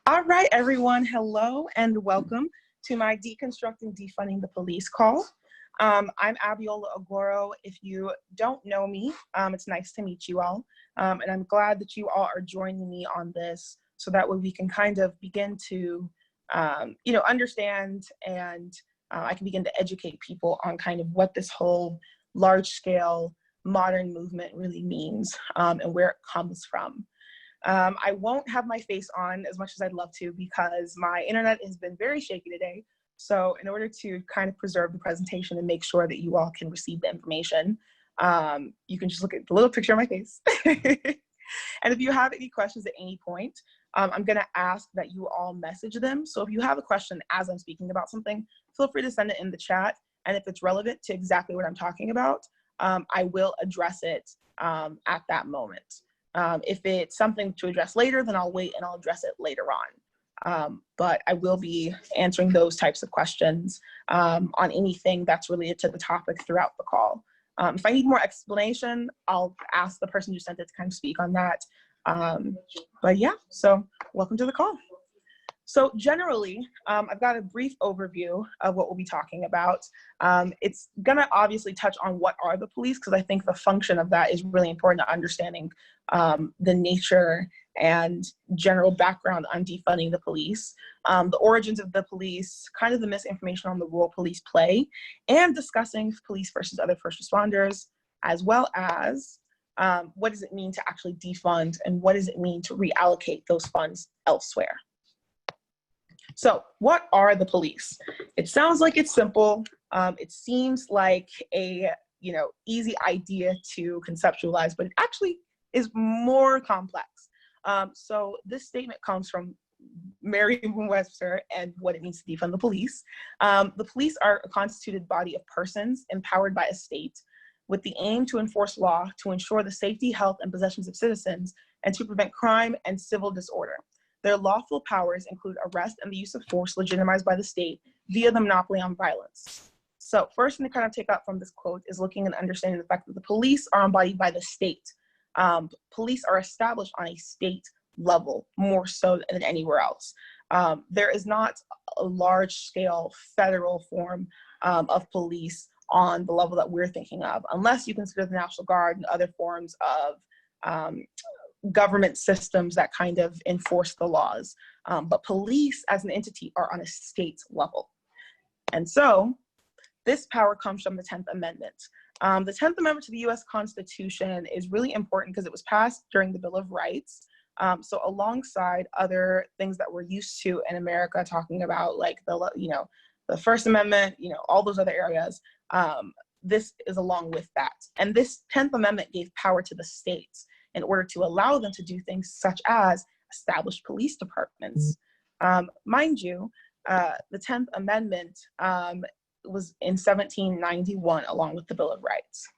All right, everyone. Hello and welcome to my Deconstructing Defunding the Police call. I'm Abiola Agoro. If you don't know me, it's nice to meet you all. And I'm glad that you all are joining me on this so that way we can kind of begin to, understand and I can begin to educate people on kind of what this whole large scale modern movement really means and where it comes from. I won't have my face on as much as I'd love to because my internet has been very shaky today. So in order to kind of preserve the presentation and make sure that you all can receive the information, you can just look at the little picture of my face. And if you have any questions at any point, I'm going to ask that you all message them. So if you have a question as I'm speaking about something, feel free to send it in the chat. And if it's relevant to exactly what I'm talking about, I will address it at that moment. If it's something to address later, then I'll wait and I'll address it later on. But I will be answering those types of questions on anything that's related to the topic throughout the call. If I need more explanation, I'll ask the person who sent it to kind of speak on that. But yeah, so welcome to the call. So generally, I've got a brief overview of what we'll be talking about. It's gonna obviously touch on what are the police, because I think the function of that is really important to understanding the nature and general background on defunding the police, the origins of the police, kind of the misinformation on the role police play, and discussing police versus other first responders, as well as what does it mean to actually defund and what does it mean to reallocate those funds elsewhere. So what are the police? It sounds like it's simple. It seems like a easy idea to conceptualize, but it actually is more complex. So this statement comes from Merriam-Webster and what it means to defund the police. The police are a constituted body of persons empowered by a state with the aim to enforce law, to ensure the safety, health, and possessions of citizens, and to prevent crime and civil disorder. Their lawful powers include arrest and the use of force legitimized by the state via the monopoly on violence. So first thing to kind of take up from this quote is looking and understanding the fact that the police are embodied by the state. Police are established on a state level more so than anywhere else. There is not a large scale federal form of police on the level that we're thinking of, unless you consider the National Guard and other forms of government systems that kind of enforce the laws. But police as an entity are on a state level. And so this power comes from the 10th Amendment. The 10th Amendment to the US Constitution is really important because it was passed during the Bill of Rights. So alongside other things that we're used to in America, talking about like the First Amendment, all those other areas, this is along with that. And this 10th Amendment gave power to the states in order to allow them to do things such as establish police departments. Mind you, the 10th Amendment was in 1791 along with the Bill of Rights.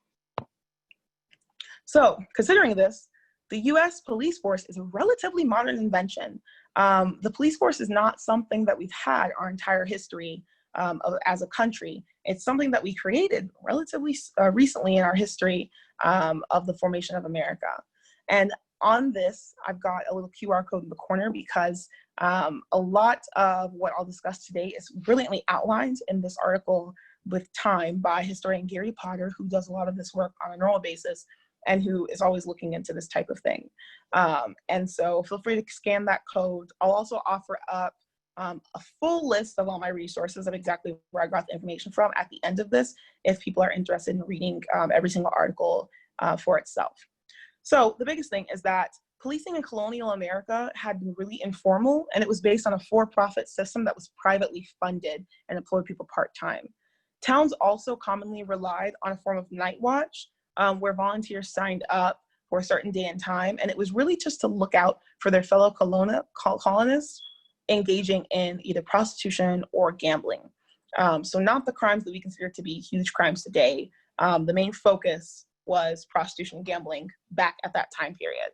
So considering this, the US police force is a relatively modern invention. The police force is not something that we've had our entire history as a country. It's something that we created relatively recently in our history of the formation of America. And on this, I've got a little QR code in the corner because a lot of what I'll discuss today is brilliantly outlined in this article with Time by historian Gary Potter, who does a lot of this work on a normal basis and who is always looking into this type of thing. And so feel free to scan that code. I'll also offer up a full list of all my resources of exactly where I got the information from at the end of this, if people are interested in reading every single article for itself. So the biggest thing is that policing in colonial America had been really informal, and it was based on a for-profit system that was privately funded and employed people part-time. Towns also commonly relied on a form of night watch, where volunteers signed up for a certain day and time, and it was really just to look out for their fellow colonists engaging in either prostitution or gambling. So not the crimes that we consider to be huge crimes today. The main focus was prostitution and gambling back at that time period.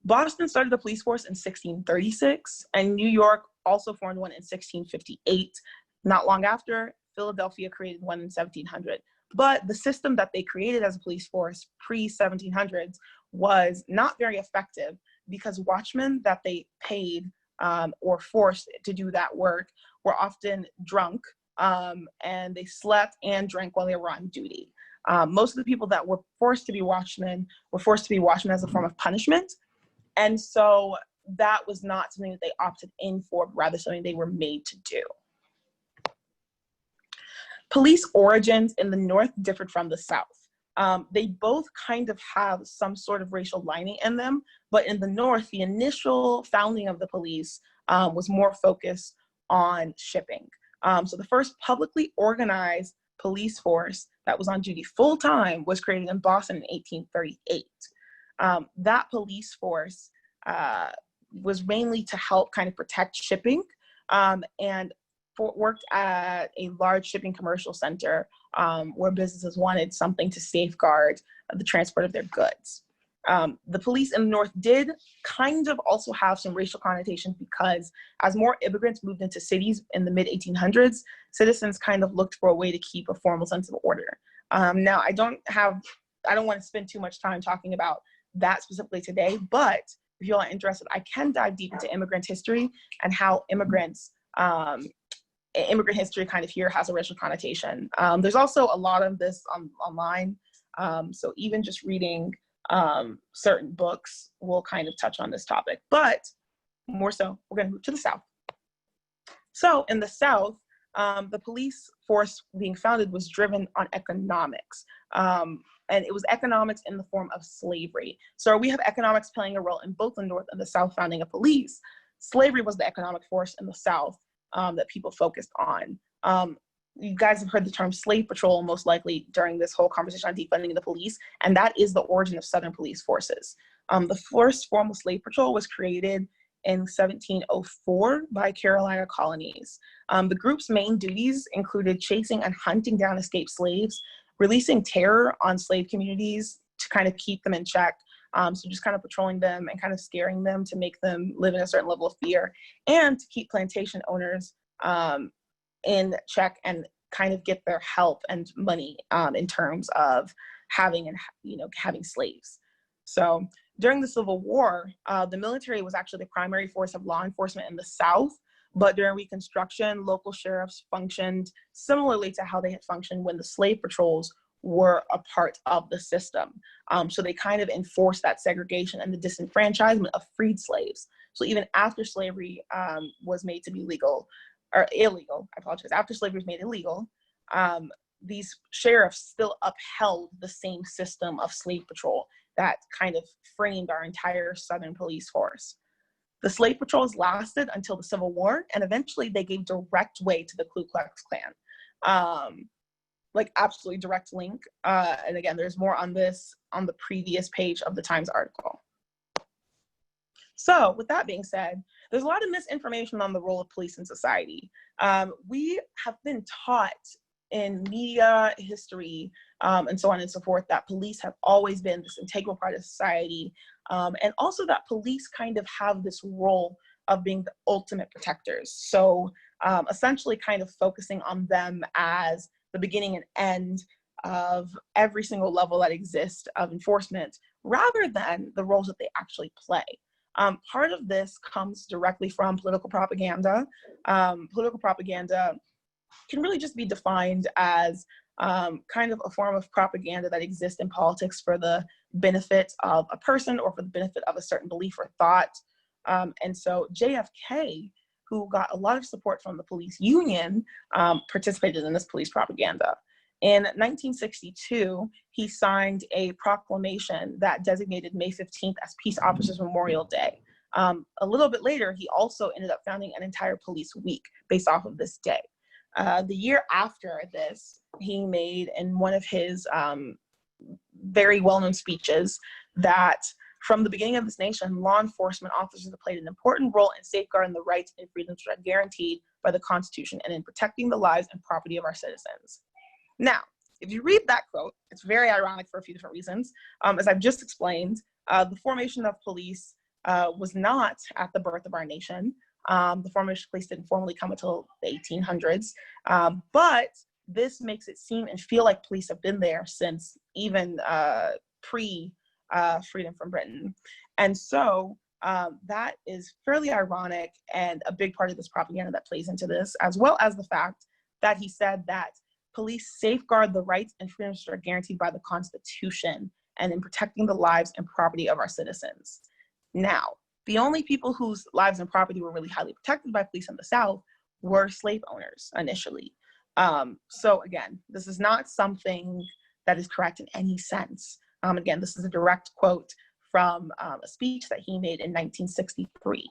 Boston started the police force in 1636, and New York also formed one in 1658. Not long after, Philadelphia created one in 1700. But the system that they created as a police force pre-1700s was not very effective because watchmen that they paid or forced to do that work were often drunk, and they slept and drank while they were on duty. Most of the people that were forced to be watchmen were forced to be watchmen as a form of punishment. And so that was not something that they opted in for, but rather something they were made to do. Police origins in the North differed from the South. They both kind of have some sort of racial lining in them, but in the North, the initial founding of the police was more focused on shipping. So the first publicly organized police force that was on duty full-time was created in Boston in 1838. That police force was mainly to help kind of protect shipping, and worked at a large shipping commercial center where businesses wanted something to safeguard the transport of their goods. The police in the North did kind of also have some racial connotations, because as more immigrants moved into cities in the mid-1800s, citizens kind of looked for a way to keep a formal sense of order. Now, I don't want to spend too much time talking about that specifically today, but if you all are interested, I can dive deep into immigrant history and how immigrant history kind of here has a racial connotation. There's also a lot of this online, so even just reading certain books will kind of touch on this topic, but more so, we're gonna move to the South. So in the South, the police force being founded was driven on economics. And it was economics in the form of slavery. So we have economics playing a role in both the North and the South founding of police. Slavery was the economic force in the South that people focused on. You guys have heard the term slave patrol most likely during this whole conversation on defunding the police, and that is the origin of Southern police forces. The first formal slave patrol was created in 1704 by Carolina colonies. The group's main duties included chasing and hunting down escaped slaves, releasing terror on slave communities to kind of keep them in check. So just kind of patrolling them and kind of scaring them to make them live in a certain level of fear, and to keep plantation owners in check and kind of get their help and money in terms of having slaves. So during the Civil War, the military was actually the primary force of law enforcement in the South, but during Reconstruction, local sheriffs functioned similarly to how they had functioned when the slave patrols were a part of the system. So they kind of enforced that segregation and the disenfranchisement of freed slaves. So even after slavery was made to be legal, or illegal, I apologize, after slavery was made illegal, these sheriffs still upheld the same system of slave patrol that kind of framed our entire Southern police force. The slave patrols lasted until the Civil War, and eventually they gave direct way to the Ku Klux Klan. Like absolutely direct link. And again, there's more on this on the previous page of the Times article. So with that being said, there's a lot of misinformation on the role of police in society. We have been taught in media, history, and so on and so forth, that police have always been this integral part of society, and also that police kind of have this role of being the ultimate protectors. So essentially kind of focusing on them as the beginning and end of every single level that exists of enforcement, rather than the roles that they actually play. Part of this comes directly from political propaganda. Political propaganda can really just be defined as kind of a form of propaganda that exists in politics for the benefit of a person or for the benefit of a certain belief or thought. And so JFK, who got a lot of support from the police union, participated in this police propaganda. In 1962, he signed a proclamation that designated May 15th as Peace Officers Memorial Day. A little bit later, he also ended up founding an entire police week based off of this day. The year after this, he made in one of his very well-known speeches that from the beginning of this nation, law enforcement officers have played an important role in safeguarding the rights and freedoms that are guaranteed by the Constitution and in protecting the lives and property of our citizens. Now, if you read that quote, it's very ironic for a few different reasons. As I've just explained, the formation of police was not at the birth of our nation. The formation of police didn't formally come until the 1800s, but this makes it seem and feel like police have been there since even pre-freedom from Britain. And so That is fairly ironic and a big part of this propaganda that plays into this, as well as the fact that he said that police safeguard the rights and freedoms that are guaranteed by the Constitution and in protecting the lives and property of our citizens. Now, the only people whose lives and property were really highly protected by police in the South were slave owners initially. So again, this is not something that is correct in any sense. Again, this is a direct quote from a speech that he made in 1963.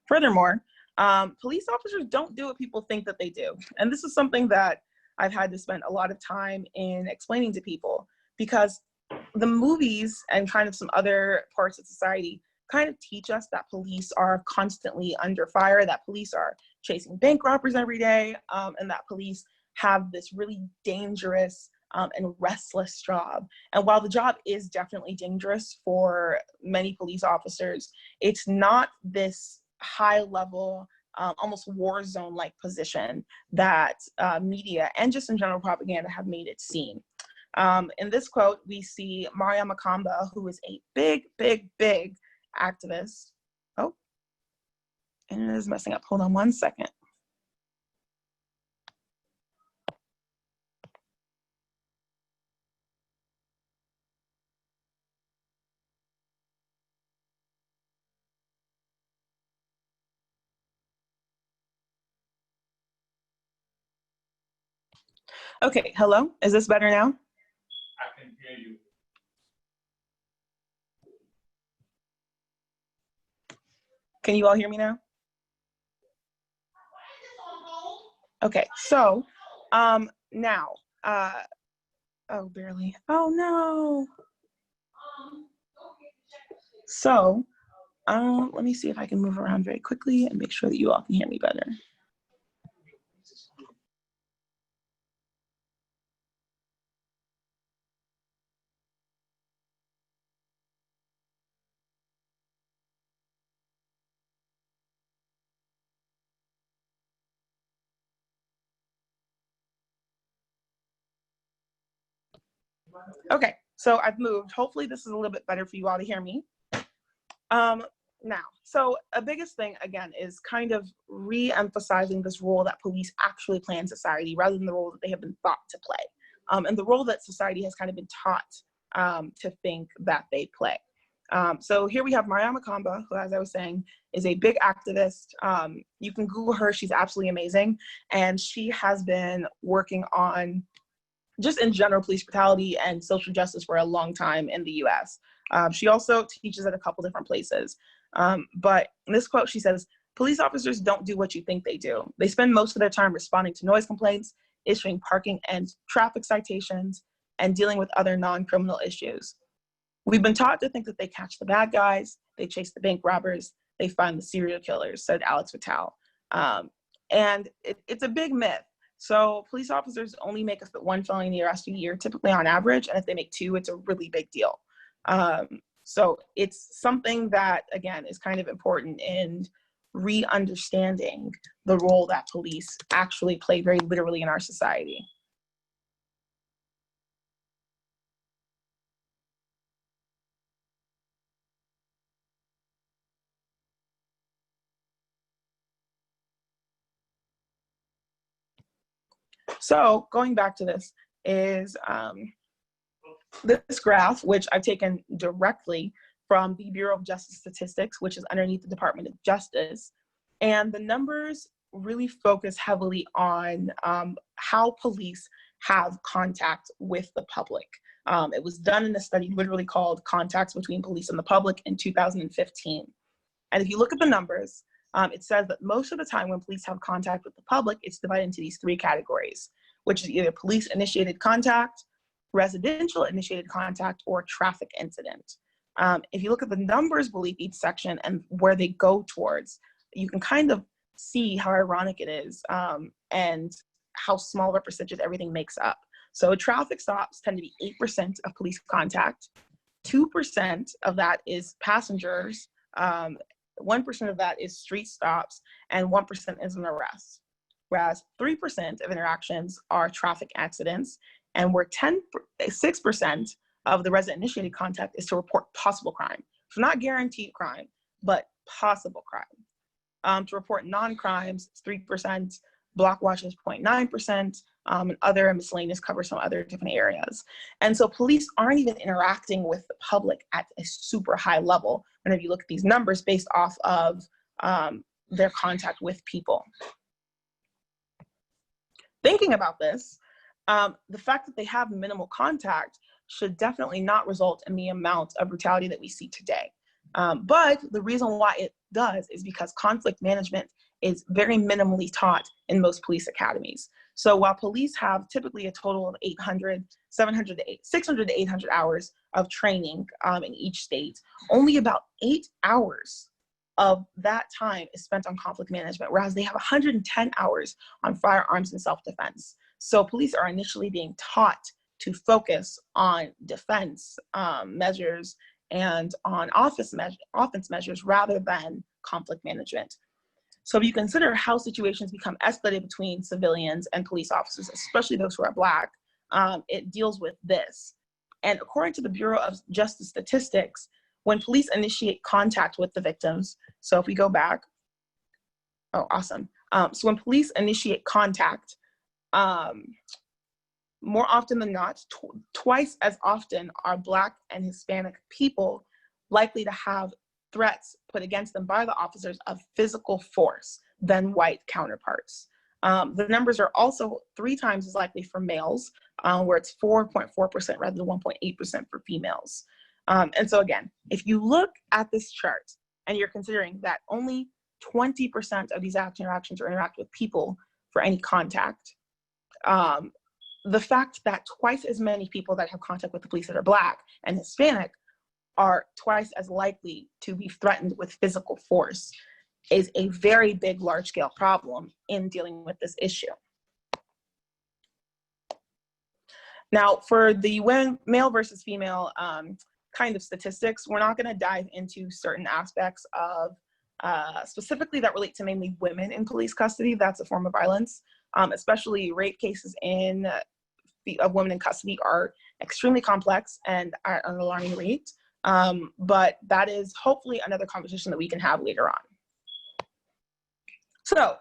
Furthermore, police officers don't do what people think that they do. And this is something that I've had to spend a lot of time in explaining to people, because the movies and kind of some other parts of society kind of teach us that police are constantly under fire, that police are chasing bank robbers every day, and that police have this really dangerous and restless job. And while the job is definitely dangerous for many police officers, it's not this high level, almost war zone like position that media and just in general propaganda have made it seem. In this quote, we see Mariam Makamba, who is a big activist. Oh, and it is messing up. Hold on one second. Okay, hello, is this better now? I can hear you. Can you all hear me now? Okay, so now, oh, barely. Oh no. So, let me see if I can move around very quickly and make sure that you all can hear me better. Okay, so I've moved. Hopefully this is a little bit better for you all to hear me. Now, so a biggest thing, again, is kind of re-emphasizing this role that police actually play in society rather than the role that they have been thought to play, and the role that society has kind of been taught to think that they play. So here we have Mariam Makamba, who, as I was saying, is a big activist. You can Google her, she's absolutely amazing. And she has been working on just in general police brutality and social justice for a long time in the US. She also teaches at a couple different places. But in this quote, she says, "Police officers don't do what you think they do. They spend most of their time responding to noise complaints, issuing parking and traffic citations, and dealing with other non-criminal issues. We've been taught to think that they catch the bad guys, they chase the bank robbers, they find the serial killers," said Alex Vitale. And it's a big myth. So police officers only make one felony arrest a year, typically on average, and if they make two, it's a really big deal. So it's something that, again, is kind of important in re-understanding the role that police actually play very literally in our society. So going back to this is this graph, which I've taken directly from the Bureau of Justice Statistics, which is underneath the Department of Justice. And the numbers really focus heavily on how police have contact with the public. It was done in a study literally called Contacts Between Police and the Public in 2015. And if you look at the numbers, it says that most of the time when police have contact with the public, it's divided into these three categories, which is either police-initiated contact, residential-initiated contact, or traffic incident. If you look at the numbers beneath each section and where they go towards, you can kind of see how ironic it is and how small of a percentage everything makes up. So traffic stops tend to be 8% of police contact, 2% of that is passengers, 1% of that is street stops, and 1% is an arrest. Whereas 3% of interactions are traffic accidents, and where 6% of the resident-initiated contact is to report possible crime. So not guaranteed crime, but possible crime. To report non-crimes, it's 3%, block watches 0.9%, and other miscellaneous cover some other different areas. And so police aren't even interacting with the public at a super high level whenever you look at these numbers based off of their contact with people. Thinking about this, the fact that they have minimal contact should definitely not result in the amount of brutality that we see today. But the reason why it does is because conflict management is very minimally taught in most police academies. So while police have typically a total of 600 to 800 hours of training in each state, only about 8 hours of that time is spent on conflict management, whereas they have 110 hours on firearms and self-defense. So police are initially being taught to focus on defense measures and on offense measures rather than conflict management. So if you consider how situations become escalated between civilians and police officers, especially those who are Black, it deals with this. And according to the Bureau of Justice Statistics, when police initiate contact with the victims, so if we go back, oh, awesome. So when police initiate contact, more often than not, twice as often are Black and Hispanic people likely to have threats put against them by the officers of physical force than white counterparts. The numbers are also 3 times as likely for males, where it's 4.4% rather than 1.8% for females. And so again, if you look at this chart and you're considering that only 20% of these interactions are interact with people for any contact, the fact that twice as many people that have contact with the police that are Black and Hispanic are twice as likely to be threatened with physical force is a very big, large-scale problem in dealing with this issue. Now, for the male versus female kind of statistics, we're not going to dive into certain aspects of specifically that relate to mainly women in police custody. That's a form of violence, especially rape cases of women in custody are extremely complex and at an alarming rate. But that is hopefully another conversation that we can have later on. So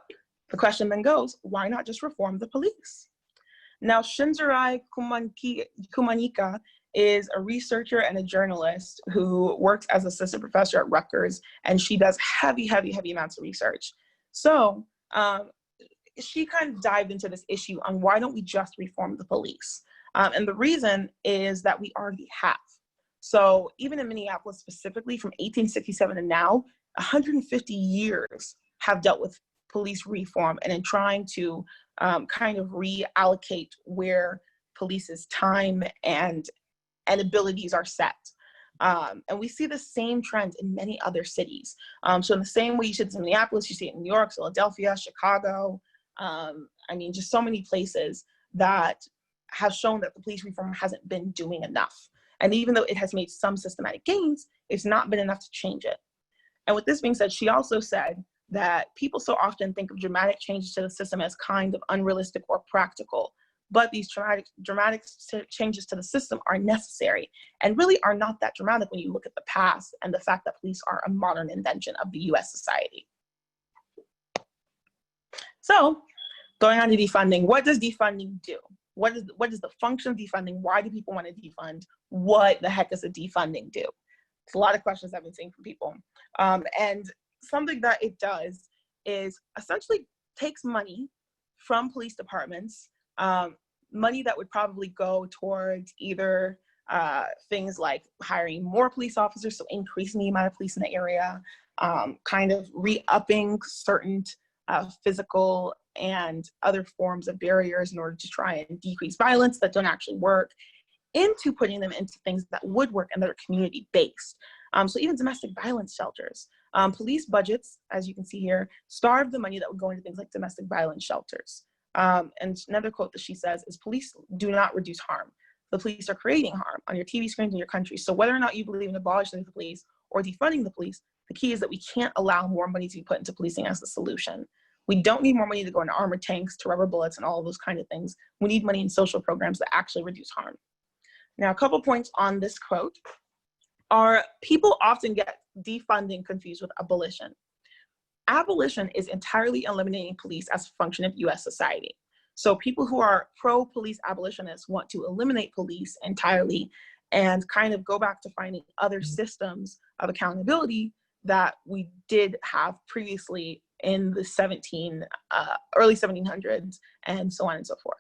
the question then goes, why not just reform the police? Now, Shinzirai Kumanika is a researcher and a journalist who works as assistant professor at Rutgers, and she does heavy amounts of research. So she kind of dived into this issue on why don't we just reform the police? And the reason is that we already have. So even in Minneapolis specifically, from 1867 to now, 150 years have dealt with police reform and in trying to kind of reallocate where police's time and abilities are set. And we see the same trend in many other cities. So in the same way you see it in Minneapolis, you see it in New York, Philadelphia, Chicago, I mean, just so many places that have shown that the police reform hasn't been doing enough. And even though it has made some systematic gains, it's not been enough to change it. And with this being said, she also said that people so often think of dramatic changes to the system as kind of unrealistic or practical, but these dramatic changes to the system are necessary and really are not that dramatic when you look at the past and the fact that police are a modern invention of the US society. So going on to defunding, what does defunding do? What is the function of defunding? Why do people want to defund? What the heck does a defunding do? It's a lot of questions I've been seeing from people. And something that it does is essentially takes money from police departments, money that would probably go towards either things like hiring more police officers, so increasing the amount of police in the area, kind of re-upping certain physical and other forms of barriers in order to try and decrease violence that don't actually work, into putting them into things that would work and that are community-based. So even domestic violence shelters. Police budgets, as you can see here, starve the money that would go into things like domestic violence shelters. And another quote that she says is, police do not reduce harm. The police are creating harm on your TV screens in your country. So whether or not you believe in abolishing the police or defunding the police, the key is that we can't allow more money to be put into policing as the solution. We don't need more money to go into armored tanks, to rubber bullets, and all of those kind of things. We need money in social programs that actually reduce harm. Now, a couple points on this quote are people often get defunding confused with abolition. Abolition is entirely eliminating police as a function of US society. So people who are pro-police abolitionists want to eliminate police entirely and kind of go back to finding other systems of accountability that we did have previously in the early 1700s and so on and so forth.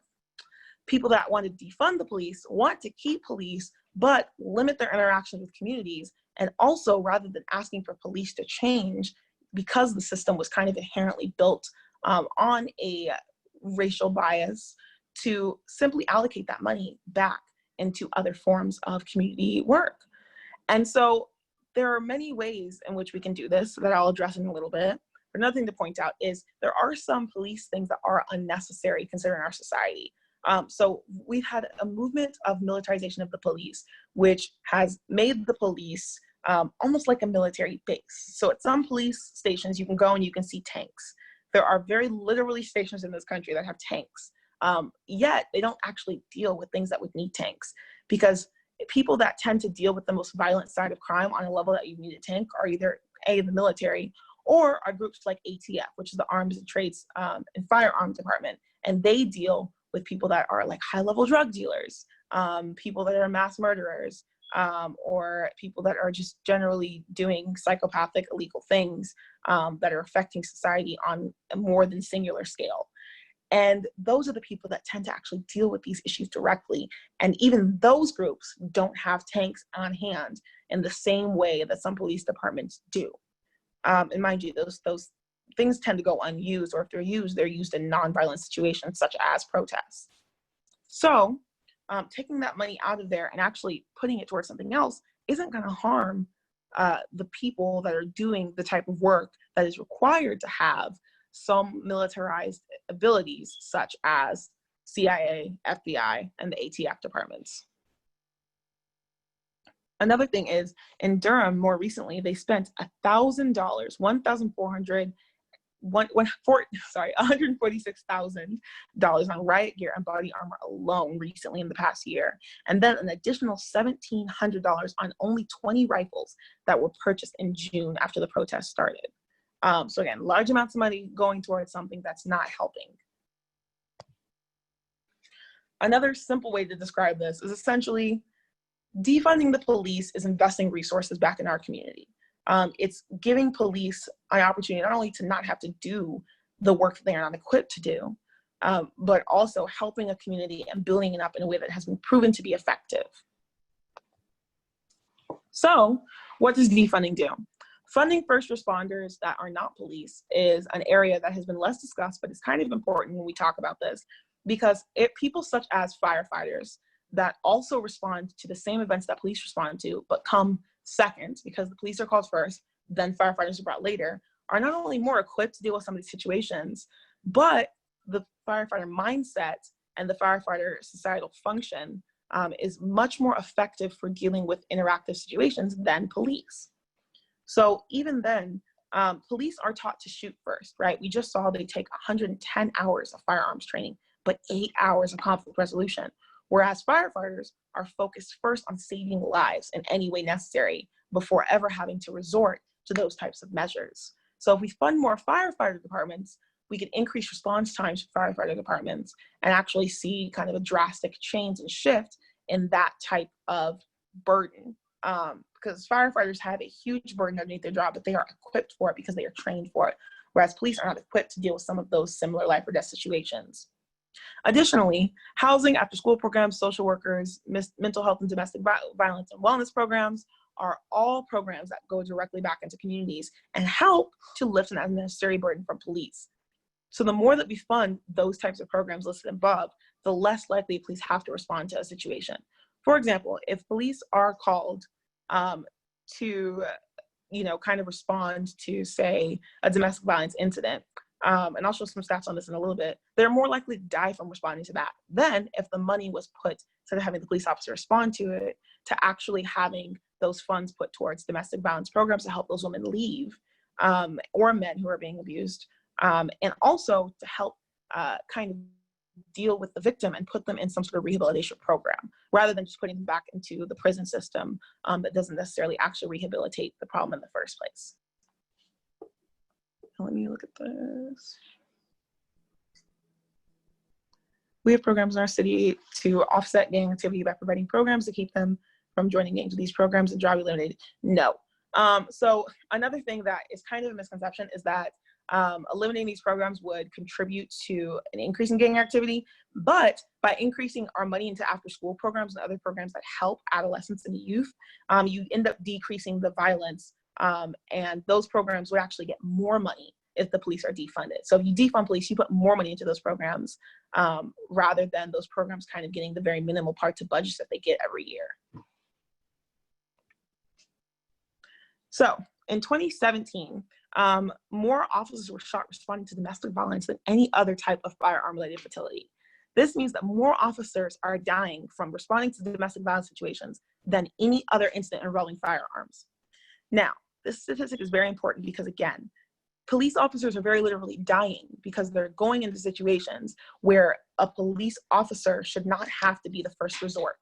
People that want to defund the police want to keep police, but limit their interactions with communities. And also, rather than asking for police to change, because the system was kind of inherently built on a racial bias, to simply allocate that money back into other forms of community work. And so there are many ways in which we can do this that I'll address in a little bit. Another thing to point out is there are some police things that are unnecessary considering our society. So we've had a movement of militarization of the police, which has made the police almost like a military base. So at some police stations, you can go and you can see tanks. There are very literally stations in this country that have tanks, yet they don't actually deal with things that would need tanks, because people that tend to deal with the most violent side of crime on a level that you need a tank are either the military, or are groups like ATF, which is the Arms and Trades and Firearms Department, and they deal with people that are like high-level drug dealers, people that are mass murderers, or people that are just generally doing psychopathic illegal things that are affecting society on a more than singular scale. And those are the people that tend to actually deal with these issues directly. And even those groups don't have tanks on hand in the same way that some police departments do. And mind you, those things tend to go unused, or if they're used in nonviolent situations such as protests. So taking that money out of there and actually putting it towards something else isn't going to harm the people that are doing the type of work that is required to have some militarized abilities, such as CIA, FBI, and the ATF departments. Another thing is, in Durham, more recently, they spent $146,000 on riot gear and body armor alone recently in the past year, and then an additional $1,700 on only 20 rifles that were purchased in June after the protest started. So again, large amounts of money going towards something that's not helping. Another simple way to describe this is essentially defunding the police is investing resources back in our community. It's giving police an opportunity not only to not have to do the work that they are not equipped to do, but also helping a community and building it up in a way that has been proven to be effective. So what does defunding do? Funding first responders that are not police is an area that has been less discussed, but it's kind of important when we talk about this, because people such as firefighters that also respond to the same events that police respond to, but come second, because the police are called first, then firefighters are brought later, are not only more equipped to deal with some of these situations, but the firefighter mindset and the firefighter societal function is much more effective for dealing with interactive situations than police. So even then, police are taught to shoot first, right? We just saw they take 110 hours of firearms training, but 8 hours of conflict resolution. Whereas firefighters are focused first on saving lives in any way necessary before ever having to resort to those types of measures. So if we fund more firefighter departments, we can increase response times for firefighter departments and actually see kind of a drastic change and shift in that type of burden. Because firefighters have a huge burden underneath their job, but they are equipped for it because they are trained for it, whereas police are not equipped to deal with some of those similar life or death situations. Additionally, housing, after-school programs, social workers, mental health and domestic violence and wellness programs are all programs that go directly back into communities and help to lift an unnecessary burden from police. So the more that we fund those types of programs listed above, the less likely police have to respond to a situation. For example, if police are called to, kind of respond to, say, a domestic violence incident, and I'll show some stats on this in a little bit, they're more likely to die from responding to that than if the money was put, instead of having the police officer respond to it, to actually having those funds put towards domestic violence programs to help those women leave, or men who are being abused, and also to help kind of deal with the victim and put them in some sort of rehabilitation program, rather than just putting them back into the prison system that doesn't necessarily actually rehabilitate the problem in the first place. Let me look at this. We have programs in our city to offset gang activity by providing programs to keep them from joining gangs. These programs and job eliminated. No. So another thing that is kind of a misconception is that eliminating these programs would contribute to an increase in gang activity, but by increasing our money into after-school programs and other programs that help adolescents and youth, you end up decreasing the violence, and those programs would actually get more money if the police are defunded. So if you defund police, you put more money into those programs, rather than those programs kind of getting the very minimal parts of budgets that they get every year. So in 2017, more officers were shot responding to domestic violence than any other type of firearm-related fatality. This means that more officers are dying from responding to domestic violence situations than any other incident involving firearms. Now, this statistic is very important because, again, police officers are very literally dying because they're going into situations where a police officer should not have to be the first resort.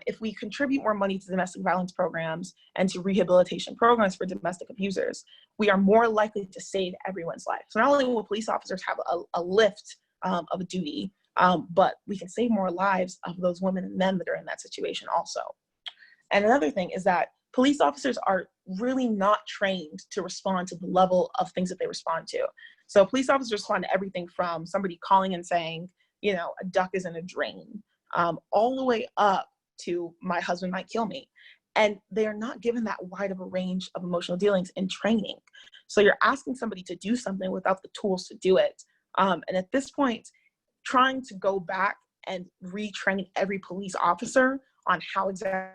If we contribute more money to domestic violence programs and to rehabilitation programs for domestic abusers, we are more likely to save everyone's life. So not only will police officers have a lift of a duty, but we can save more lives of those women and men that are in that situation also. And another thing is that police officers are really not trained to respond to the level of things that they respond to. So police officers respond to everything from somebody calling and saying, you know, a duck is in a drain, all the way up to my husband might kill me. And they are not given that wide of a range of emotional dealings in training. So you're asking somebody to do something without the tools to do it. And at this point, trying to go back and retrain every police officer on how exactly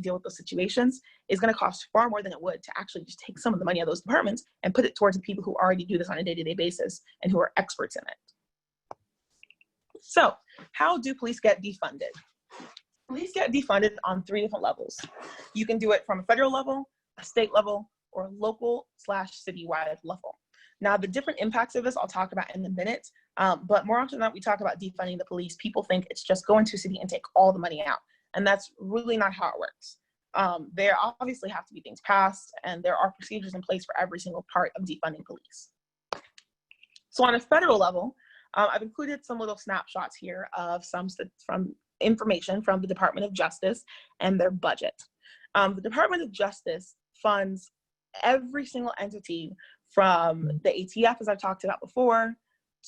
deal with those situations is going to cost far more than it would to actually just take some of the money of those departments and put it towards the people who already do this on a day-to-day basis and who are experts in it. So how do police get defunded? Police get defunded on 3 different levels. You can do it from a federal level, a state level, or a local/citywide level. Now, the different impacts of this I'll talk about in a minute, but more often than not, we talk about defunding the police. People think it's just go into a city and take all the money out. And that's really not how it works. There obviously have to be things passed, and there are procedures in place for every single part of defunding police. So on a federal level, I've included some little snapshots here of some from information from the Department of Justice and their budget. The Department of Justice funds every single entity from the ATF, as I've talked about before,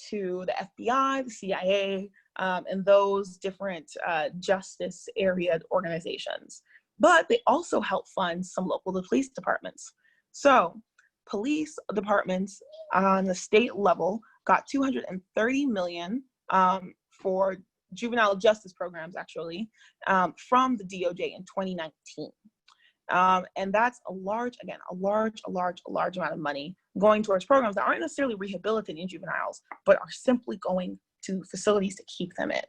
to the FBI, the CIA, and those different justice area organizations. But they also help fund some local police departments. So police departments on the state level got $230 million for juvenile justice programs, actually, from the DOJ in 2019. And that's a large amount of money going towards programs that aren't necessarily rehabilitating juveniles, but are simply going to facilities to keep them in.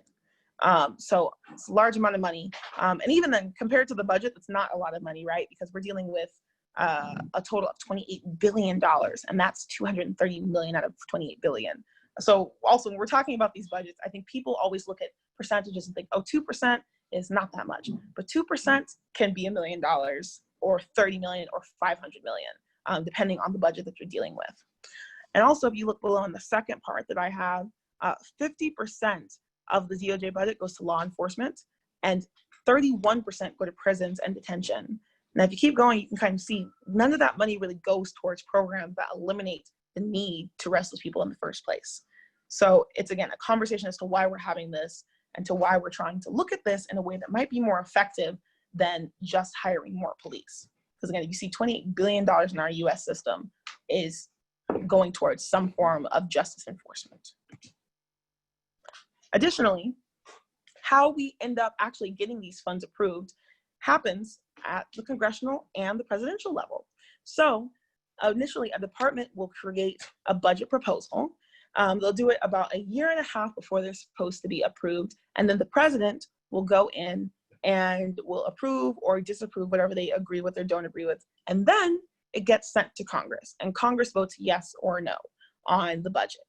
So it's a large amount of money. And even then, compared to the budget, that's not a lot of money, right? Because we're dealing with a total of $28 billion, and that's $230 million out of $28 billion. So also, when we're talking about these budgets, I think people always look at percentages and think, oh, 2% is not that much. But 2% can be $1 million or 30 million or 500 million, depending on the budget that you're dealing with. And also, if you look below in the second part that I have, 50% of the DOJ budget goes to law enforcement, and 31% go to prisons and detention. Now, if you keep going, you can kind of see none of that money really goes towards programs that eliminate the need to arrest those people in the first place. So it's, again, a conversation as to why we're having this and to why we're trying to look at this in a way that might be more effective than just hiring more police. Because again, you see $28 billion in our US system is going towards some form of justice enforcement. Additionally, how we end up actually getting these funds approved happens at the congressional and the presidential level. So initially, a department will create a budget proposal. They'll do it about 1.5 years before they're supposed to be approved. And then the president will go in and will approve or disapprove whatever they agree with or don't agree with. And then it gets sent to Congress, and Congress votes yes or no on the budget.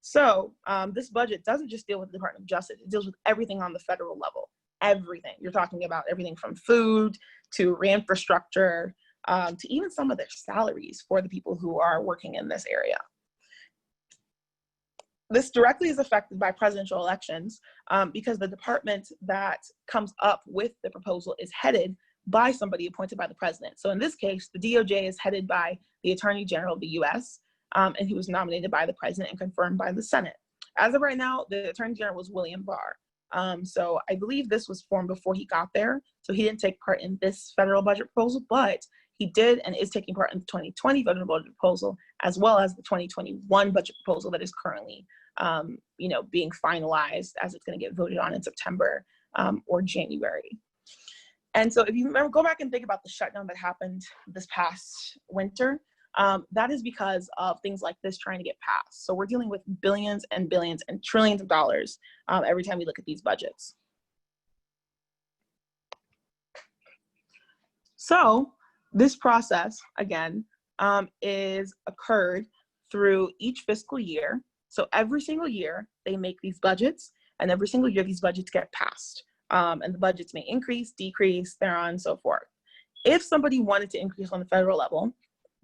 So this budget doesn't just deal with the Department of Justice, it deals with everything on the federal level. Everything. You're talking about everything from food to re-infrastructure, to even some of their salaries for the people who are working in this area. This directly is affected by presidential elections because the department that comes up with the proposal is headed by somebody appointed by the president. So in this case, the DOJ is headed by the Attorney General of the US, and he was nominated by the president and confirmed by the Senate. As of right now, the Attorney General was William Barr. So I believe this was formed before he got there. So he didn't take part in this federal budget proposal, but he did and is taking part in the 2020 federal budget proposal, as well as the 2021 budget proposal that is currently being finalized as it's going to get voted on in September or January. And so if you remember, go back and think about the shutdown that happened this past winter, that is because of things like this trying to get passed. So we're dealing with billions and billions and trillions of dollars every time we look at these budgets. So this process, again, is occurred through each fiscal year. So every single year they make these budgets, and every single year these budgets get passed. And the budgets may increase, decrease, thereon and so forth. If somebody wanted to increase on the federal level,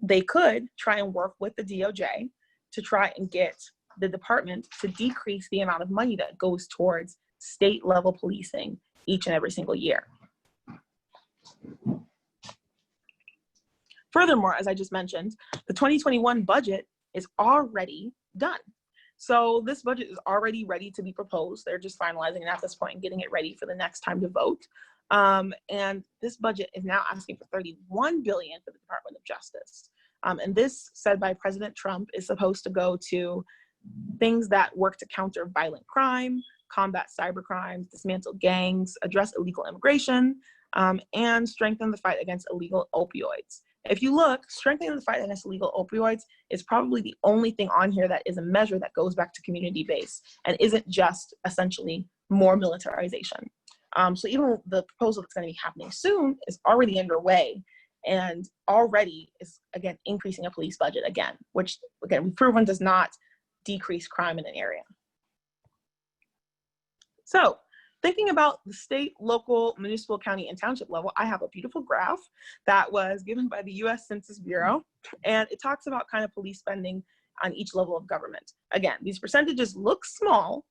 they could try and work with the DOJ to try and get the department to decrease the amount of money that goes towards state level policing each and every single year. Furthermore, as I just mentioned, the 2021 budget is already done. So this budget is already ready to be proposed. They're just finalizing it at this point and getting it ready for the next time to vote. And this budget is now asking for $31 billion for the Department of Justice. And this, said by President Trump, is supposed to go to things that work to counter violent crime, combat cybercrimes, dismantle gangs, address illegal immigration, and strengthen the fight against illegal opioids. If you look, strengthening the fight against illegal opioids is probably the only thing on here that is a measure that goes back to community base and isn't just essentially more militarization. So even the proposal that's going to be happening soon is already underway and already is, again, increasing a police budget again, which, again, we've proven does not decrease crime in an area. So thinking about the state, local, municipal, county, and township level, I have a beautiful graph that was given by the US Census Bureau, and it talks about kind of police spending on each level of government. Again, these percentages look small,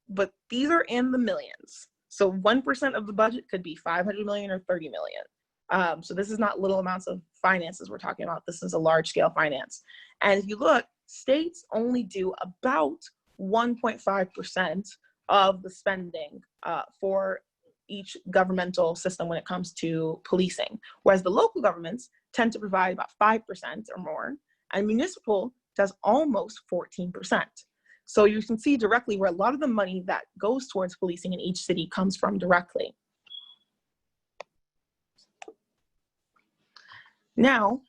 but these are in the millions. So 1% of the budget could be 500 million or 30 million. So this is not little amounts of finances we're talking about. This is a large scale finance. And if you look, states only do about 1.5% of the spending for each governmental system when it comes to policing, whereas the local governments tend to provide about 5% or more, and municipal does almost 14%. So you can see directly where a lot of the money that goes towards policing in each city comes from directly. Now,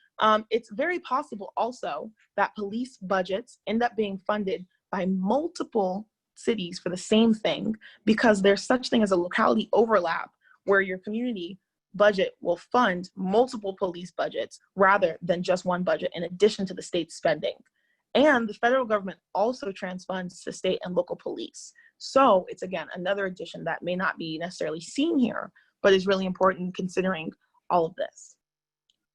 it's very possible also that police budgets end up being funded by multiple cities for the same thing, because there's such thing as a locality overlap where your community budget will fund multiple police budgets rather than just one budget in addition to the state spending. And the federal government also transfunds to state and local police. So it's, again, another addition that may not be necessarily seen here, but is really important considering all of this.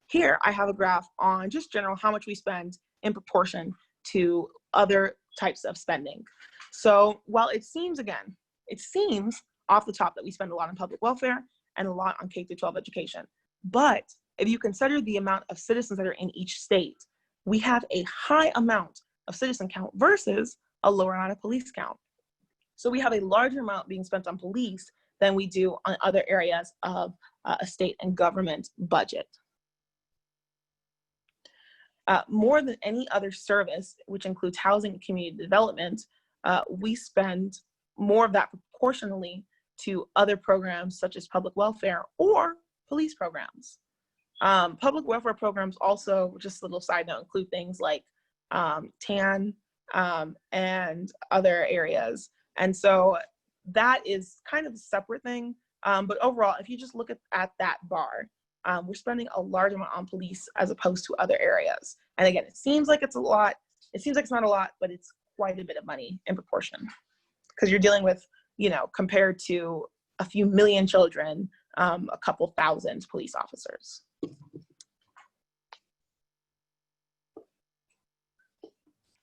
Here, I have a graph on just general how much we spend in proportion to other types of spending. So while it seems off the top that we spend a lot on public welfare and a lot on K-12 education, but if you consider the amount of citizens that are in each state, we have a high amount of citizen count versus a lower amount of police count. So we have a larger amount being spent on police than we do on other areas of a state and government budget. More than any other service, which includes housing and community development, we spend more of that proportionally to other programs such as public welfare or police programs. Public welfare programs also, just a little side note, include things like TAN and other areas. And so that is kind of a separate thing. But overall, if you just look at that bar, we're spending a large amount on police as opposed to other areas. And again, it seems like it's a lot. It seems like it's not a lot, but it's quite a bit of money in proportion, because you're dealing with, you know, compared to a few million children, a couple thousand police officers.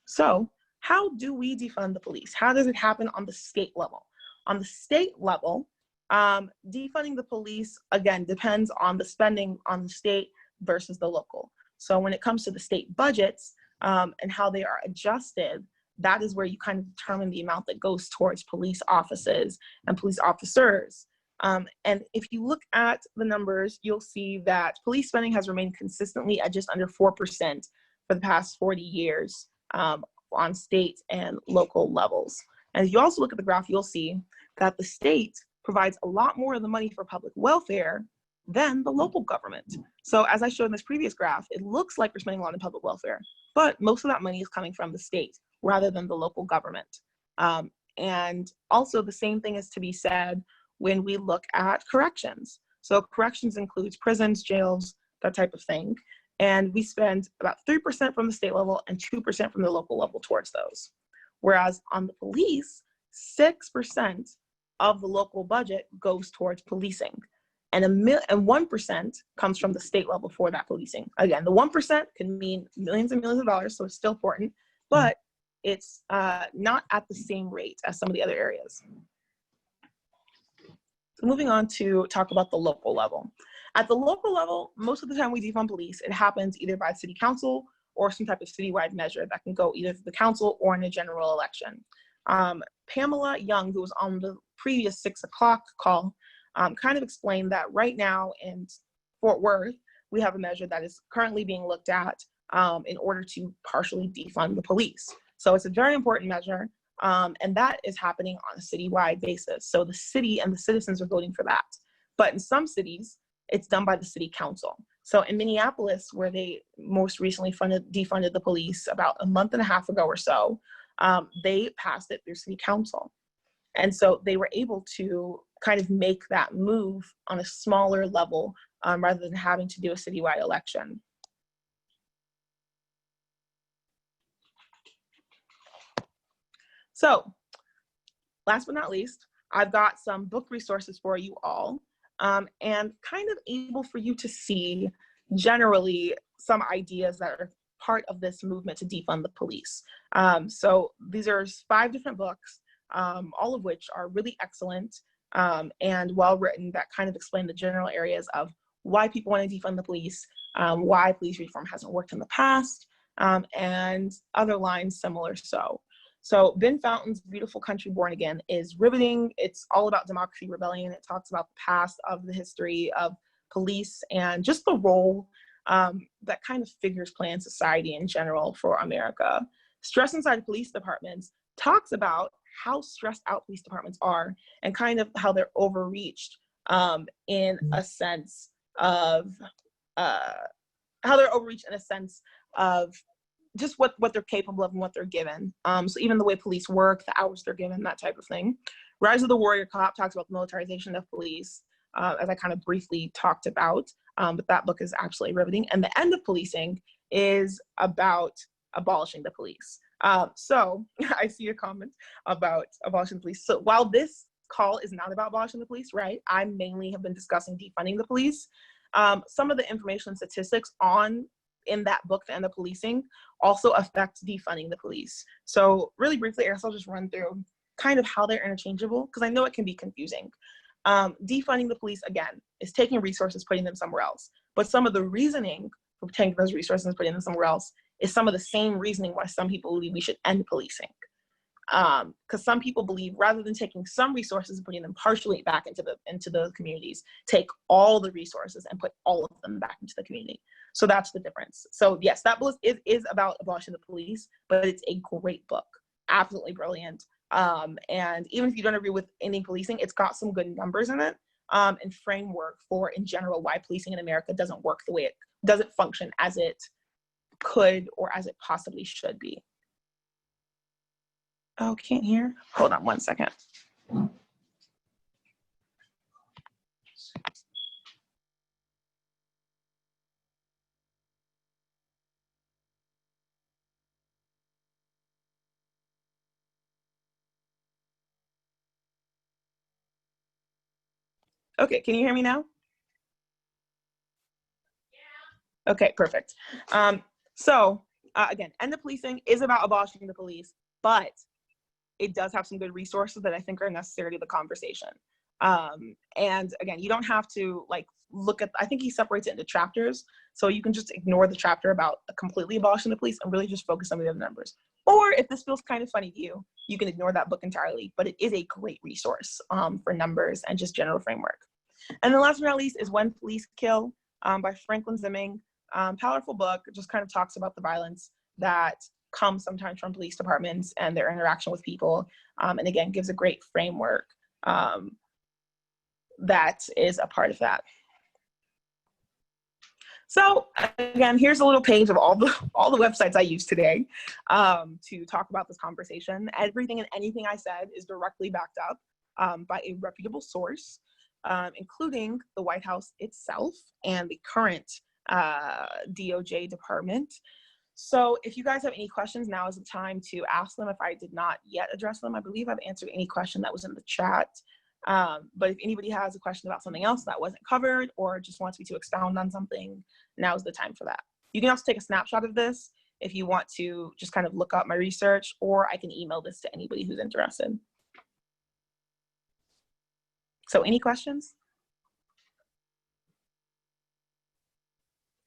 So how do we defund the police? How does it happen on the state level? On the state level, defunding the police, again, depends on the spending on the state versus the local. So when it comes to the state budgets and how they are adjusted, that is where you kind of determine the amount that goes towards police offices and police officers. And if you look at the numbers, you'll see that police spending has remained consistently at just under 4% for the past 40 years on state and local levels. And if you also look at the graph, you'll see that the state provides a lot more of the money for public welfare than the local government. So as I showed in this previous graph, it looks like we're spending a lot on public welfare, but most of that money is coming from the state rather than the local government. And also the same thing is to be said when we look at corrections. So corrections includes prisons, jails, that type of thing. And we spend about 3% from the state level and 2% from the local level towards those. Whereas on the police, 6% of the local budget goes towards policing. And 1% comes from the state level for that policing. Again, the 1% can mean millions and millions of dollars, so it's still important, but it's not at the same rate as some of the other areas. So moving on to talk about the local level. At the local level, most of the time we defund police, it happens either by city council or some type of citywide measure that can go either through the council or in a general election. Pamela Young, who was on the previous 6 o'clock call, kind of explained that right now in Fort Worth, we have a measure that is currently being looked at in order to partially defund the police. So it's a very important measure, and that is happening on a citywide basis. So the city and the citizens are voting for that. But in some cities, it's done by the city council. So in Minneapolis, where they most recently defunded the police about a month and a half ago or so, they passed it through city council. And so they were able to kind of make that move on a smaller level rather than having to do a citywide election. So last but not least, I've got some book resources for you all and kind of able for you to see generally some ideas that are part of this movement to defund the police. So these are 5 different books, all of which are really excellent and well written, that kind of explain the general areas of why people want to defund the police, why police reform hasn't worked in the past, and other lines similar so. So Ben Fountain's Beautiful Country Born Again is riveting. It's all about democracy rebellion. It talks about the past of the history of police and just the role that kind of figures play in society in general for America. Stress Inside Police Departments talks about how stressed out police departments are and kind of how they're overreached in a sense of just what they're capable of and what they're given. So even the way police work, the hours they're given, that type of thing. Rise of the Warrior Cop talks about the militarization of police, as I kind of briefly talked about, but that book is absolutely riveting. And The End of Policing is about abolishing the police. So I see a comment about abolishing the police. So while this call is not about abolishing the police, right? I mainly have been discussing defunding the police. Some of the information and statistics in that book, The End of Policing, also affect defunding the police. So really briefly, I guess I'll just run through kind of how they're interchangeable, because I know it can be confusing. Defunding the police, again, is taking resources, putting them somewhere else. But some of the reasoning for taking those resources and putting them somewhere else is some of the same reasoning why some people believe we should end policing. Because some people believe rather than taking some resources and putting them partially back into the communities, take all the resources and put all of them back into the community. So that's the difference. So yes, that book is about abolishing the police, but it's a great book, absolutely brilliant. And even if you don't agree with ending policing, it's got some good numbers in it and framework for, in general, why policing in America doesn't work the way it doesn't function as it could or as it possibly should be. Oh, can't hear? Hold on one second. Okay, can you hear me now? Okay, perfect. Again, end of policing is about abolishing the police, but it does have some good resources that I think are necessary to the conversation. And again, you don't have to like look at, I think he separates it into chapters. So you can just ignore the chapter about completely abolishing the police and really just focus on the other numbers. Or if this feels kind of funny to you, you can ignore that book entirely, but it is a great resource for numbers and just general framework. And then last but not least is When Police Kill by Franklin Zimming. Powerful book, it just kind of talks about the violence that comes sometimes from police departments and their interaction with people. And again, gives a great framework that is a part of that. So again, here's a little page of all the websites I used today to talk about this conversation. Everything and anything I said is directly backed up by a reputable source, including the White House itself and the current DOJ department. So if you guys have any questions, now is the time to ask them if I did not yet address them. I believe I've answered any question that was in the chat. But if anybody has a question about something else that wasn't covered or just wants me to expound on something, now is the time for that. You can also take a snapshot of this if you want to just kind of look up my research, or I can email this to anybody who's interested. So any questions?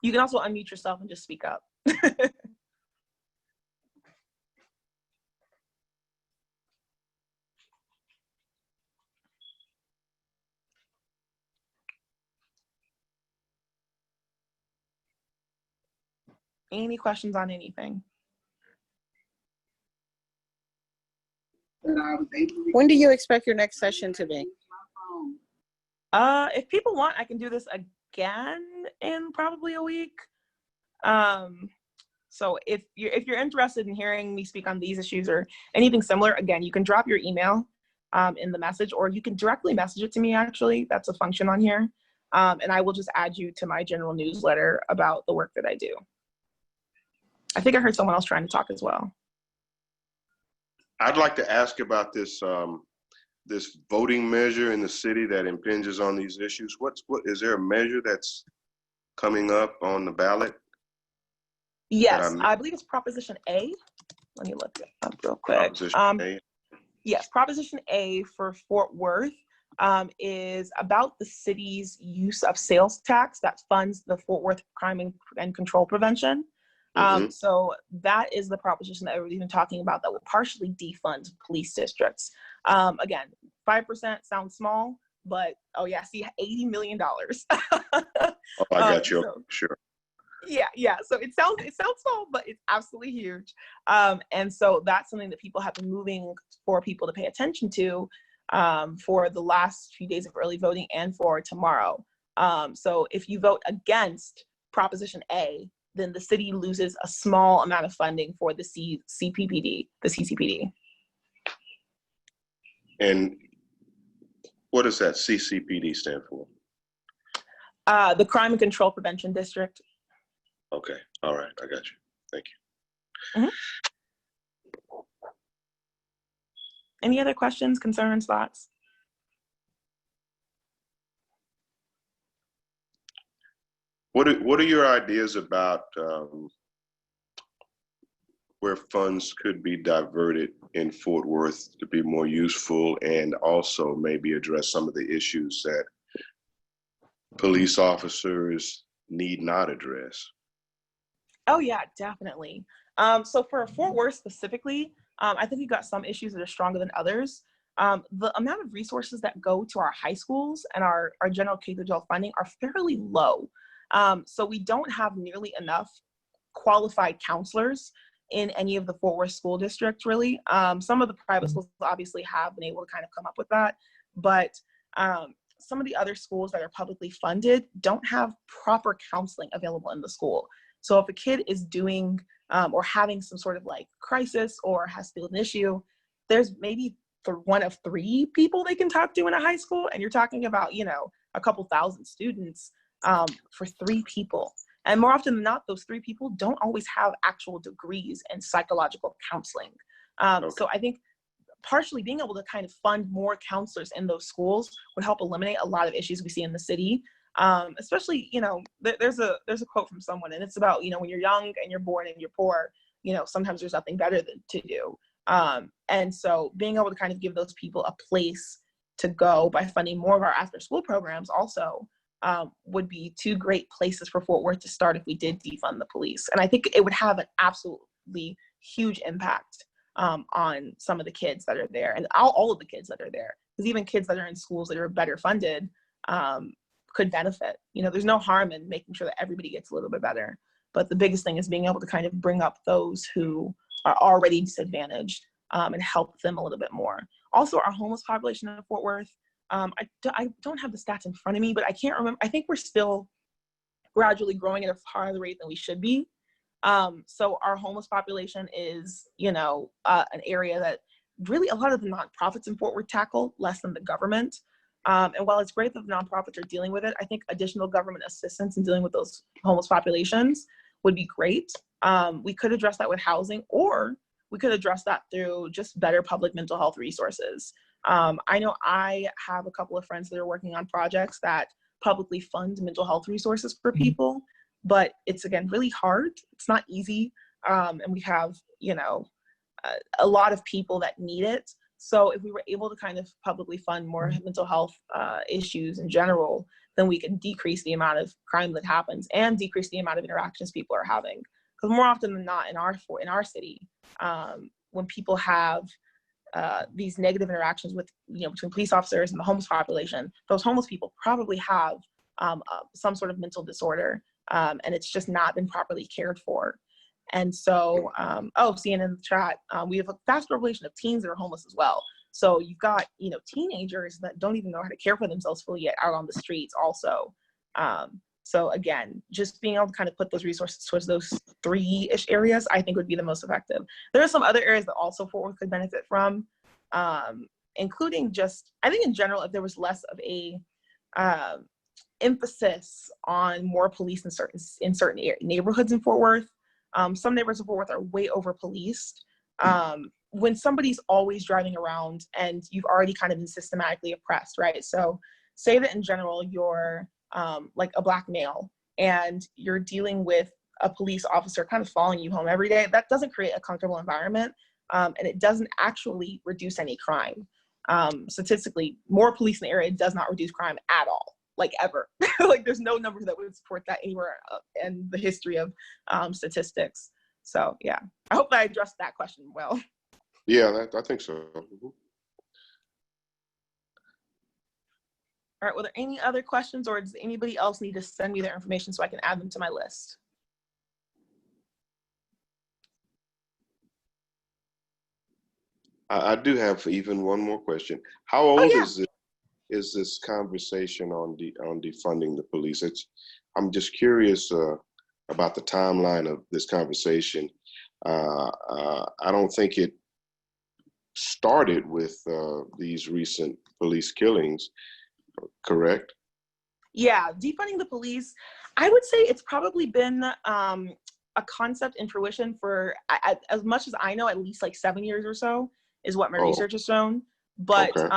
You can also unmute yourself and just speak up. Any questions on anything? When do you expect your next session to be? If people want, I can do this again in probably a week. So if you're interested in hearing me speak on these issues or anything similar, again, you can drop your email in the message, or you can directly message it to me, actually. That's a function on here. And I will just add you to my general newsletter about the work that I do. I think I heard someone else trying to talk as well. I'd like to ask about this this voting measure in the city that impinges on these issues. What is there a measure that's coming up on the ballot? Yes, I believe it's Proposition A. Let me look it up real quick. Proposition A. Yes, Proposition A for Fort Worth is about the city's use of sales tax that funds the Fort Worth Crime and Control Prevention. So that is the proposition that everybody's been talking about that will partially defund police districts. Again, 5% sounds small, but oh yeah, see, $80 million. Oh, I got you. So, sure. Yeah. So it sounds small, but it's absolutely huge. And so that's something that people have been moving for people to pay attention to for the last few days of early voting and for tomorrow. So if you vote against Proposition A, then the city loses a small amount of funding for the CCPD. And what does that CCPD stand for? The Crime and Control Prevention District. Okay, all right, I got you. Thank you. Mm-hmm. Any other questions, concerns, thoughts? What are your ideas about where funds could be diverted in Fort Worth to be more useful, and also maybe address some of the issues that police officers need not address? Oh yeah, definitely. So for Fort Worth specifically, I think we've got some issues that are stronger than others. The amount of resources that go to our high schools and our general K-12 funding are fairly low. So we don't have nearly enough qualified counselors in any of the Fort Worth school districts, really. Some of the private schools obviously have been able to kind of come up with that, but some of the other schools that are publicly funded don't have proper counseling available in the school. So if a kid is doing or having some sort of like crisis or has an issue, there's maybe one of 3 people they can talk to in a high school, and you're talking about, a couple thousand students for 3 people. And more often than not, those 3 people don't always have actual degrees in psychological counseling. Okay. So I think partially being able to kind of fund more counselors in those schools would help eliminate a lot of issues we see in the city. Especially, there's a quote from someone, and it's about, when you're young and you're born and you're poor, sometimes there's nothing better to do. And so being able to kind of give those people a place to go by funding more of our after school programs also would be two great places for Fort Worth to start if we did defund the police. And I think it would have an absolutely huge impact on some of the kids that are there, and all of the kids that are there, because even kids that are in schools that are better funded could benefit. There's no harm in making sure that everybody gets a little bit better. But the biggest thing is being able to kind of bring up those who are already disadvantaged and help them a little bit more. Also, our homeless population in Fort Worth, I don't have the stats in front of me, but I can't remember. I think we're still gradually growing at a higher rate than we should be. So our homeless population is, an area that really a lot of the nonprofits in Fort Worth tackle, less than the government. And while it's great that the nonprofits are dealing with it, I think additional government assistance in dealing with those homeless populations would be great. We could address that with housing, or we could address that through just better public mental health resources. I know I have a couple of friends that are working on projects that publicly fund mental health resources for people, but it's, again, really hard. It's not easy. And we have, a lot of people that need it. So if we were able to kind of publicly fund more mental health issues in general, then we can decrease the amount of crime that happens and decrease the amount of interactions people are having. Because more often than not in our city, when people have these negative interactions with, between police officers and the homeless population, those homeless people probably have some sort of mental disorder, and it's just not been properly cared for. And so, seeing in the chat, we have a vast population of teens that are homeless as well. So you've got, teenagers that don't even know how to care for themselves fully yet out on the streets also. So again, just being able to kind of put those resources towards those three-ish areas, I think would be the most effective. There are some other areas that also Fort Worth could benefit from, including just, I think in general, if there was less of a emphasis on more police in certain neighborhoods in Fort Worth. Some neighborhoods of Fort Worth are way over-policed. When somebody's always driving around and you've already kind of been systematically oppressed, right? So say that in general, you're like a Black male and you're dealing with a police officer kind of following you home every day. That doesn't create a comfortable environment, and it doesn't actually reduce any crime. Statistically, more police in the area does not reduce crime at all, like ever. Like there's no numbers that would support that anywhere in the history of statistics. So yeah, I hope that I addressed that question well. Yeah, I think so. All right, were there any other questions, or does anybody else need to send me their information so I can add them to my list? I do have even one more question. How old is this conversation on defunding the police? I'm just curious about the timeline of this conversation. I don't think it started with these recent police killings, correct? Yeah, defunding the police, I would say it's probably been a concept in fruition for, as much as I know, at least like 7 years or so is what my research has shown. But okay.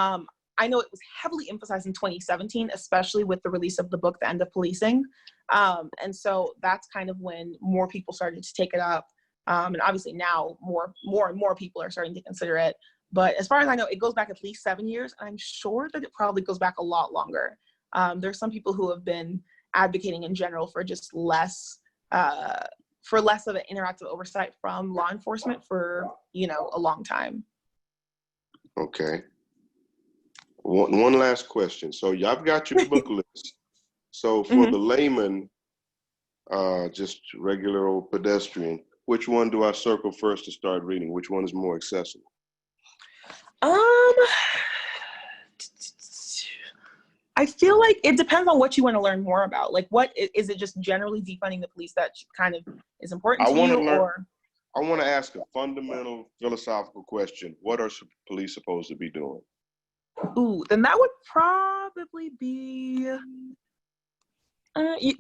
I know it was heavily emphasized in 2017, especially with the release of the book, The End of Policing. And so that's kind of when more people started to take it up. And obviously now more and more people are starting to consider it. But as far as I know, it goes back at least 7 years. And I'm sure that it probably goes back a lot longer. There's some people who have been advocating in general for just less of an interactive oversight from law enforcement for, a long time. Okay. One last question. So y'all got your book list. So for the layman, just regular old pedestrian, which one do I circle first to start reading? Which one is more accessible? I feel like it depends on what you want to learn more about. Like, what is it? Just generally defunding the police that kind of is important to you, or? I want to ask a fundamental philosophical question. What are police supposed to be doing? Ooh, then that would probably be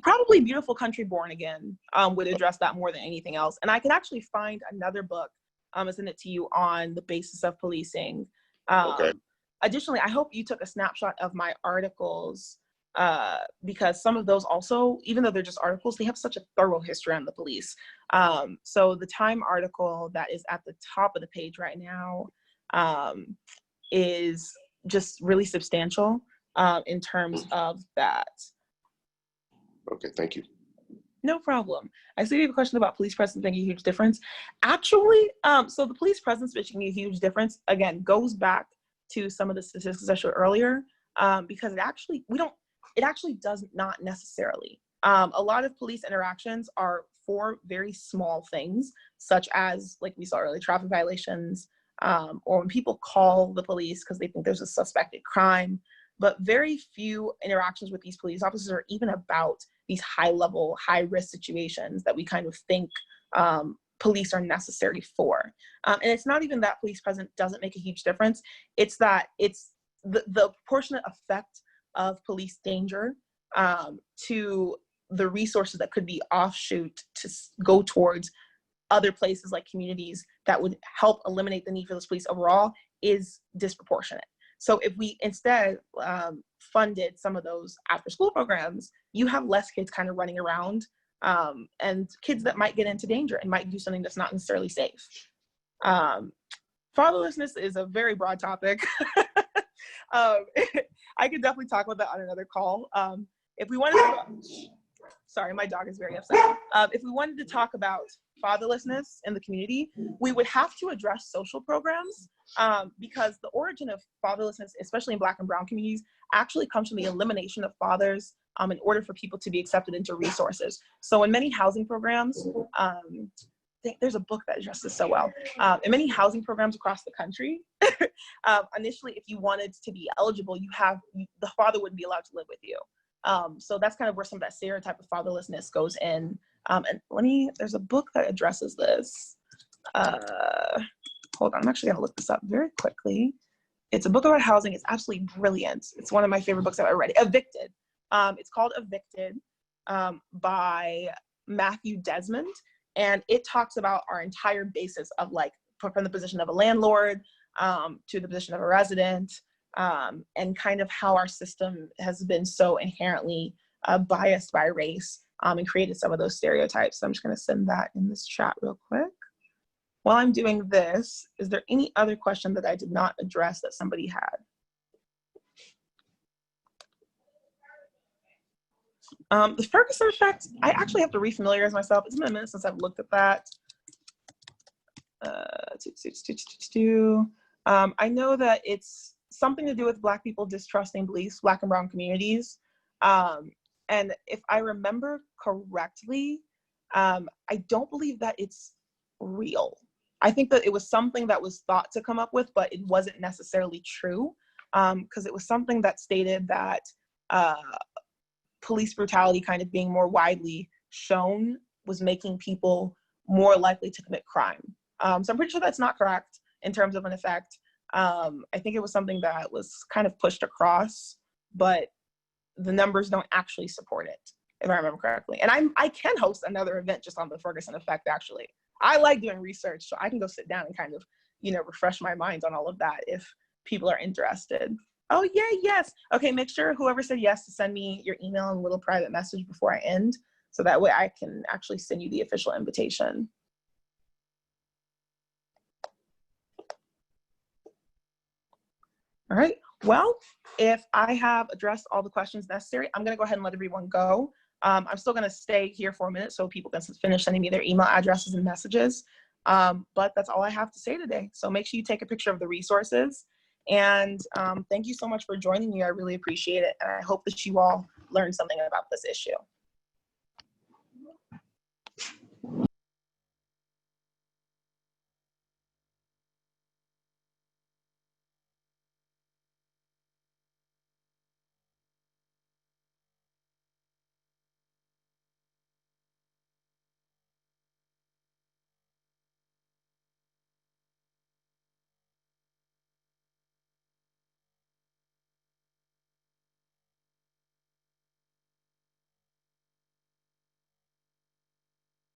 probably Beautiful Country Born Again would address that more than anything else. And I can actually find another book and send it to you on the basis of policing. Okay. Additionally, I hope you took a snapshot of my articles, because some of those also, even though they're just articles, they have such a thorough history on the police. So the Time article that is at the top of the page right now is just really substantial in terms of that. Okay, thank you. No problem. I see you have a question about police presence making a huge difference. Actually, so the police presence making a huge difference, again, goes back to some of the statistics I showed earlier, because it actually does not necessarily. A lot of police interactions are for very small things, such as, like we saw earlier, traffic violations, or when people call the police because they think there's a suspected crime. But very few interactions with these police officers are even about these high-level, high-risk situations that we kind of think police are necessary for. And it's not even that police presence doesn't make a huge difference. It's that it's the proportionate effect of police danger to the resources that could be offshoot to go towards other places like communities that would help eliminate the need for this police overall is disproportionate. So if we instead funded some of those after school programs, you have less kids kind of running around, and kids that might get into danger and might do something that's not necessarily safe. Fatherlessness is a very broad topic. I could definitely talk about that on another call. If we wanted to, sorry, my dog is very upset. If we wanted to talk about fatherlessness in the community, we would have to address social programs, because the origin of fatherlessness, especially in Black and Brown communities, actually comes from the elimination of fathers in order for people to be accepted into resources. So in many housing programs, there's a book that addresses this so well. In many housing programs across the country, initially, if you wanted to be eligible, the father wouldn't be allowed to live with you. So that's kind of where some of that stereotype of fatherlessness goes in. And there's a book that addresses this. Hold on, I'm actually gonna look this up very quickly. It's a book about housing. It's absolutely brilliant. It's one of my favorite books I've ever read. Evicted. It's called Evicted by Matthew Desmond. And it talks about our entire basis of, like, from the position of a landlord to the position of a resident, and kind of how our system has been so inherently biased by race, and created some of those stereotypes. So I'm just gonna send that in this chat real quick. While I'm doing this, is there any other question that I did not address that somebody had? The Ferguson effect, I actually have to refamiliarize myself. It's been a minute since I've looked at that. I know that it's something to do with Black people distrusting beliefs, Black and Brown communities. And if I remember correctly, I don't believe that it's real. I think that it was something that was thought to come up with, but it wasn't necessarily true, because it was something that stated that police brutality kind of being more widely shown was making people more likely to commit crime. So I'm pretty sure that's not correct in terms of an effect. I think it was something that was kind of pushed across, but the numbers don't actually support it, if I remember correctly. And I can host another event just on the Ferguson effect, actually. I like doing research, so I can go sit down and kind of, refresh my mind on all of that if people are interested. Oh, yeah, yes. Okay, make sure whoever said yes to send me your email and a little private message before I end, so that way I can actually send you the official invitation. All right, well, if I have addressed all the questions necessary, I'm gonna go ahead and let everyone go. I'm still gonna stay here for a minute so people can finish sending me their email addresses and messages. But that's all I have to say today. So make sure you take a picture of the resources. And thank you so much for joining me. I really appreciate it. And I hope that you all learned something about this issue.